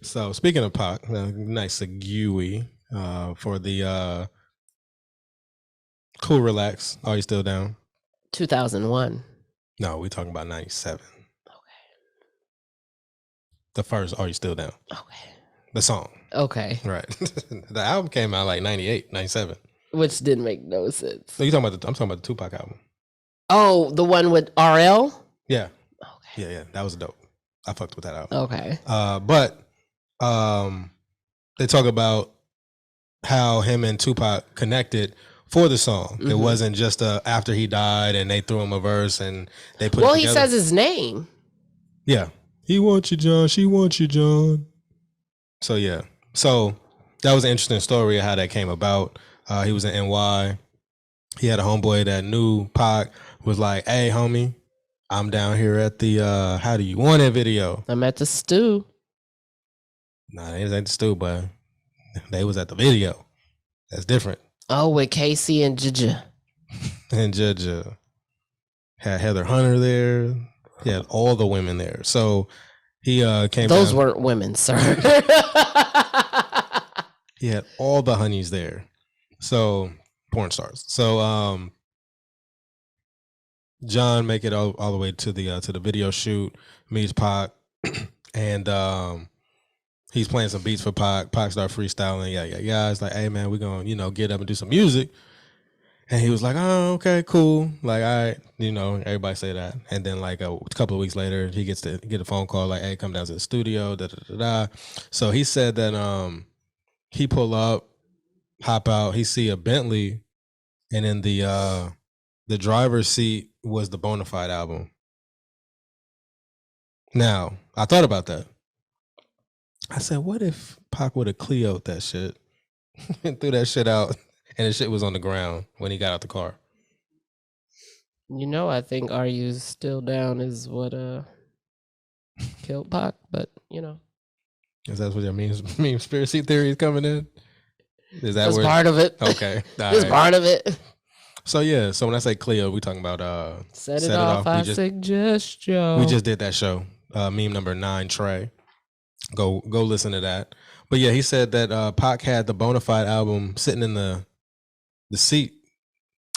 So speaking of Pac, nice segue for the Cool Relax. Are you still down? 2001. No, we're talking about 97. Okay. The first Are You Still Down? Okay. The song. Okay. Right. The album came out like 98, 97. Which didn't make no sense. So I'm talking about the Tupac album. Oh, the one with RL? Yeah. Okay. Yeah. That was dope. I fucked with that album. Okay. But they talk about how him and Tupac connected for the song. Mm-hmm. It wasn't just after he died and they threw him a verse and they put it together. He says his name. Yeah. He wants you, John. She wants you, John. So, yeah. So that was an interesting story of how that came about. He was in NY. He had a homeboy that knew Pac, was like, hey, homie, I'm down here at the How Do You Want It video. I'm at the stew. Nah, they was at the stew, but they was at the video. That's different. Oh, with Casey and Jaja. And Jaja. Had Heather Hunter there. He had all the women there. So he came Those down. weren't women, sir. He had all the honeys there. So porn stars. So John make it all the way to the video shoot, meets Pac, and he's playing some beats for Pac. Pac started freestyling. Yeah. It's like, hey man, we're gonna, get up and do some music. And he was like, oh, okay, cool. Like, all right, everybody say that. And then like a couple of weeks later, he gets to get a phone call like, hey, come down to the studio, So he said that he pull up, hop out, he see a Bentley, and in the driver's seat was the Bonafide album. Now, I thought about that. I said, what if Pac would have Cleo'd that shit and threw that shit out and the shit was on the ground when he got out the car? I think Are You Still Down is what killed Pac, but Is that what your meme conspiracy theory is coming in? Is that where part of it? Okay. It's part of it. So yeah, so when I say Cleo, we talking about Set It Off, I suggest you. We just did that show. Meme number 9, Trey. Go listen to that. But yeah, he said that Pac had the Bonafide album sitting in the seat.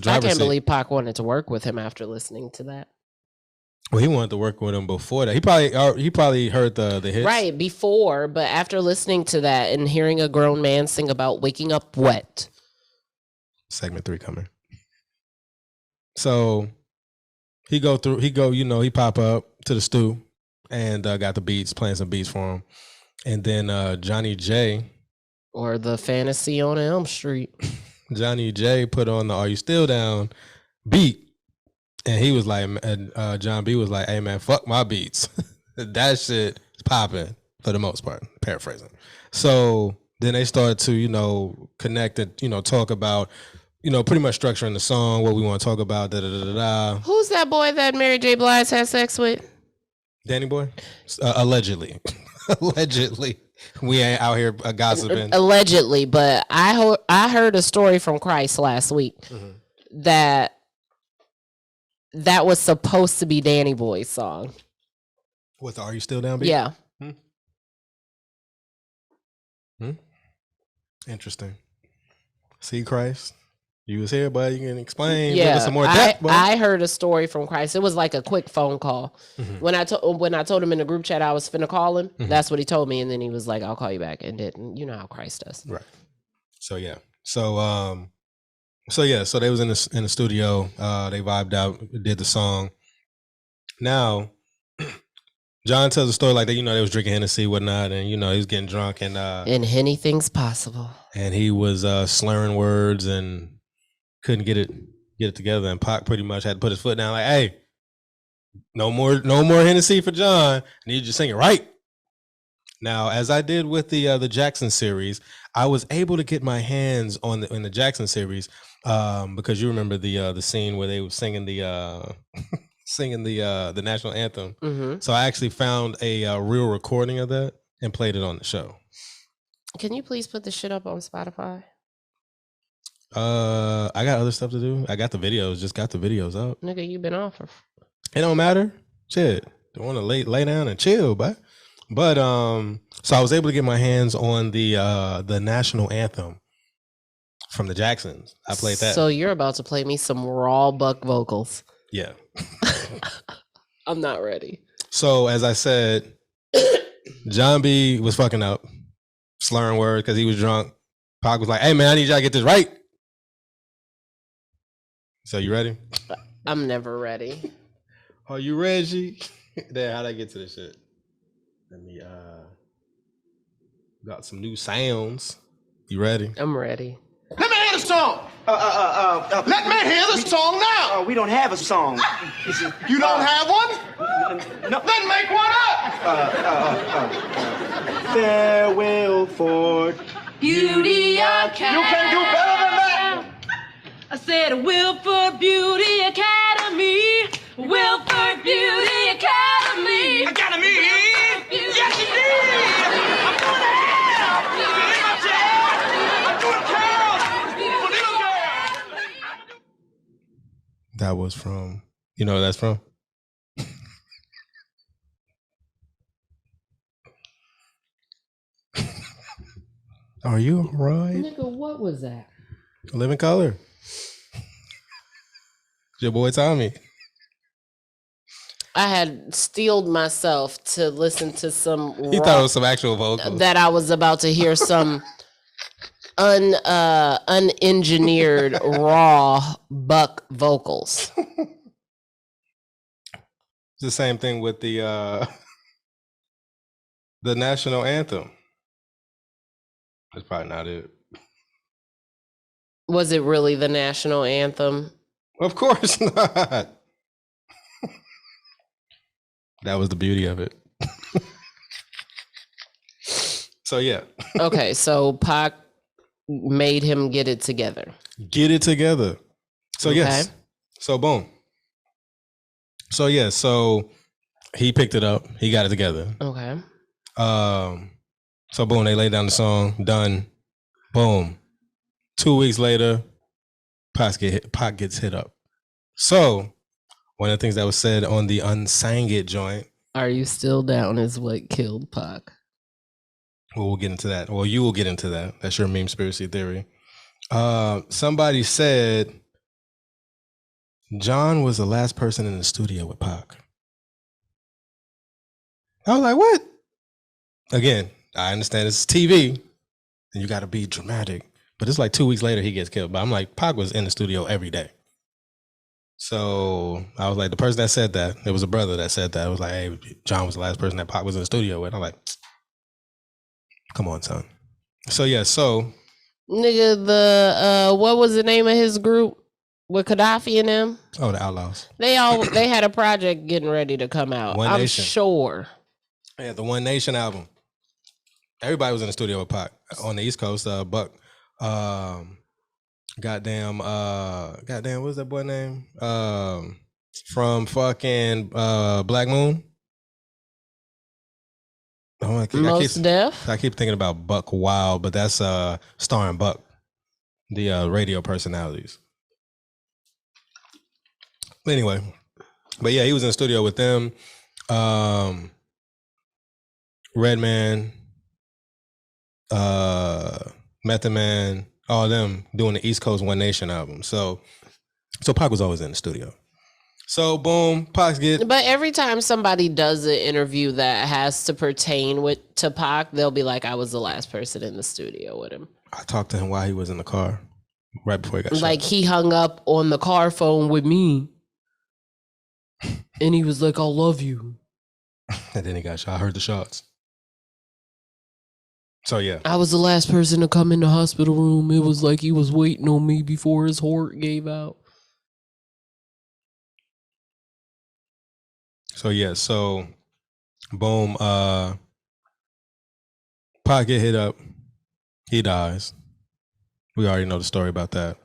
I can't believe Pac wanted to work with him after listening to that. Well, he wanted to work with him before that. He probably heard the hits. Right, before, but after listening to that and hearing a grown man sing about waking up wet. Segment 3 coming. So he pop up to the stew and got the beats, playing some beats for him. And then Johnny J. Or the Fantasy on Elm Street. Johnny J put on the Are You Still Down beat. And he was like, John B was like, hey man, fuck my beats. That shit is popping for the most part, paraphrasing. So then they started to, connect and, talk about, pretty much structuring the song, what we want to talk about, Who's that boy that Mary J. Blige had sex with? Danny Boy? Allegedly. Allegedly. We ain't out here gossiping. Allegedly, but I heard a story from Christ last week that was supposed to be Danny Boy's song. With the Are You Still Down beat? Yeah. Interesting. See, Christ, you was here, but you can explain. Yeah, give us some more depth. I heard a story from Christ. It was like a quick phone call. When I told him in the group chat I was finna call him, that's what he told me, and then he was like, "I'll call you back," and didn't. You know how Christ does. Right. So yeah. So they was in the studio. They vibed out, did the song. Now, John tells a story like that. They was drinking Hennessy, whatnot, and he was getting drunk and anything's possible. And he was slurring words and couldn't get it together. And Pac pretty much had to put his foot down, like, "Hey, no more Hennessy for John. I need you to sing it right." Now, as I did with the Jackson series, I was able to get my hands on in the Jackson series because you remember the scene where they were singing the the national anthem. So I actually found a real recording of that and played it on the show. Can you please put the shit up on Spotify? I got other stuff to do. I got the videos. Just got the videos up. Nigga, you been off. It don't matter. Shit, don't want to lay down and chill, but But so I was able to get my hands on the national anthem from the Jacksons. I played that. So you're about to play me some raw Buck vocals. Yeah. I'm not ready. So as I said, John B was fucking up, slurring words because he was drunk. Pac was like, "Hey man, I need y'all to get this right." So you ready? I'm never ready. Are you ready? Then how'd I get to this shit? Let me got some new sounds. You ready? I'm ready. Let me hear the song. Let me hear the song now. We don't have a song. You don't have one? No. Then make one up. Farewell for Beauty Academy. You can do better than that. I said Wilford Beauty Academy. Wilford Beauty Academy. Academy. Yes, it is. I'm doing it. That was from, you know where that's from? Are you all right? Nigga, what was that? Living Color. Your boy Tommy. I had steeled myself to listen to some He thought it was some actual vocals. that I was about to hear some unengineered raw Buck vocals. It's the same thing with the national anthem. That's probably not it. Was it really the national anthem? Of course not. That was the beauty of it. So yeah. Okay, so Pac made him get it together. Get it together. So yes. Okay. So boom. So yeah, so he picked it up. He got it together. Okay. So boom, they laid down the song, done. Boom. 2 weeks later, Pac gets hit up. So one of the things that was said on the Unsang It joint. Are you still down is what killed Pac. Well, we'll get into that. Well, you will get into that. That's your meme-spiracy theory. Somebody said John was the last person in the studio with Pac. I was like, what? Again, I understand this is TV and you got to be dramatic. But it's like 2 weeks later he gets killed. But I'm like, Pac was in the studio every day. So I was like, the person that said that, it was a brother that said that. I was like, hey, John was the last person that Pac was in the studio with. I'm like, come on, son. So yeah, so Nigga, the what was the name of his group with Gaddafi and them? oh, the Outlaws. They had a project getting ready to come out. One I'm Nation. sure. Yeah, the One Nation album. Everybody was in the studio with Pac on the East Coast. Buck, goddamn, what's that boy name? From fucking Black Moon. Most Def. I keep thinking about Buck Wild, but that's starring Buck, the radio personalities. But anyway, but yeah, he was in the studio with them. Redman, Method Man, all of them doing the East Coast One Nation album. So Pac was always in the studio. So boom, Pac's get. But every time somebody does an interview that has to pertain to Pac, they'll be like, I was the last person in the studio with him. I talked to him while he was in the car, right before he got shot. Like he hung up on the car phone with me. And he was like, I love you. And then he got shot. I heard the shots. So yeah. I was the last person to come in the hospital room. It was like he was waiting on me before his heart gave out. So yeah, so boom, Pac get hit up. He dies. We already know the story about that.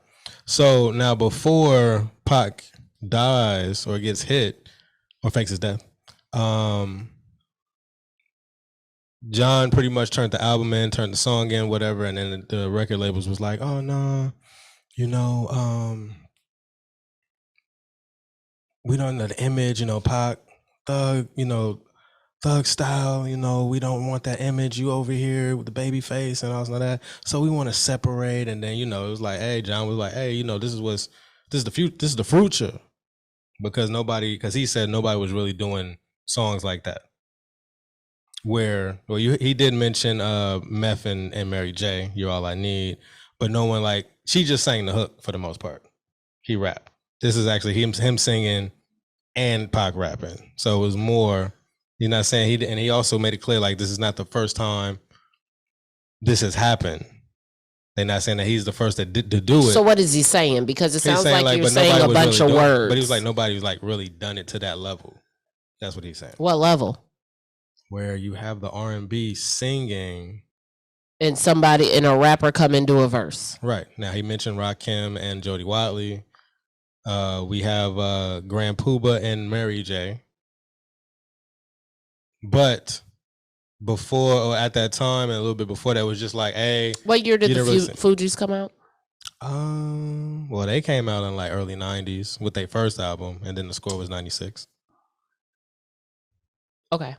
So now before Pac dies or gets hit or fakes his death, John pretty much turned the album in, turned the song in, whatever, and then the record labels was like, oh no, you know, we don't know the image, you know, Pac, Thug, you know, thug style, you know, we don't want that image, you over here with the baby face and all that. So we want to separate. And then, you know, it was like, hey, John was like, hey, you know, this is the future. Because he said nobody was really doing songs like that. He did mention Meth and Mary J, You're All I Need, but no one she just sang the hook for the most part. He rapped. This is actually him singing and Pac rapping. So it was more, you're not saying and he also made it clear this is not the first time this has happened. They're not saying that he's the first to do it. So what is he saying? Because it sounds like you're saying a bunch of really words. But he was like, nobody's really done it to that level. That's what he's saying. What level? Where you have the R&B singing. And a rapper come into a verse. Right. Now he mentioned Rakim and Jody Watley. We have Grand Puba and Mary J. But before or at that time and a little bit before that was just hey. What year did the Fugees come out? Well, they came out in early 90s with their first album, and then the score was 96. Okay.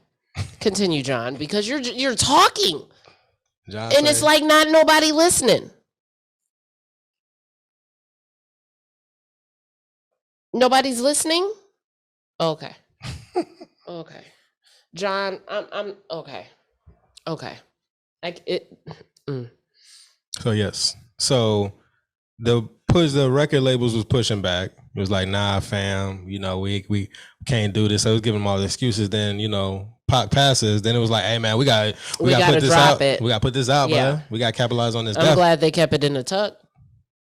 Continue, John, because you're talking. John and it's not nobody listening. Nobody's listening? Okay. Okay. John, I'm okay. Okay. So yes. So the record labels was pushing back. It was like, nah, fam, you know, we can't do this. So it was giving them all the excuses. Then, you know, Pac passes. Then it was like, hey man, we gotta put this out. We gotta put this out, man. We gotta capitalize on this. I'm glad they kept it in the tuck.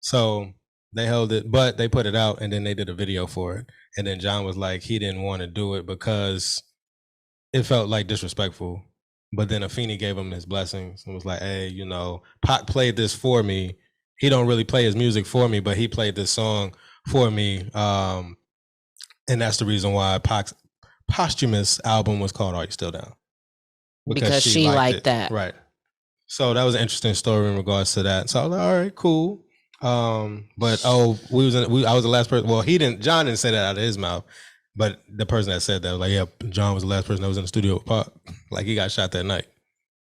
So they held it, but they put it out and then they did a video for it. And then John was like, he didn't want to do it because it felt disrespectful. But then Afeni gave him his blessings and was like, hey, you know, Pac played this for me. He don't really play his music for me, but he played this song for me. And that's the reason why Pac's posthumous album was called Are You Still Down? Because she liked that. Right. So that was an interesting story in regards to that. So I was like, all right, cool. But I was the last person. Well, John didn't say that out of his mouth, but the person that said that was like, yeah, John was the last person that was in the studio with Pac. He got shot that night.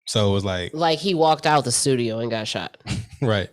So it was like he walked out the studio and got shot. Right.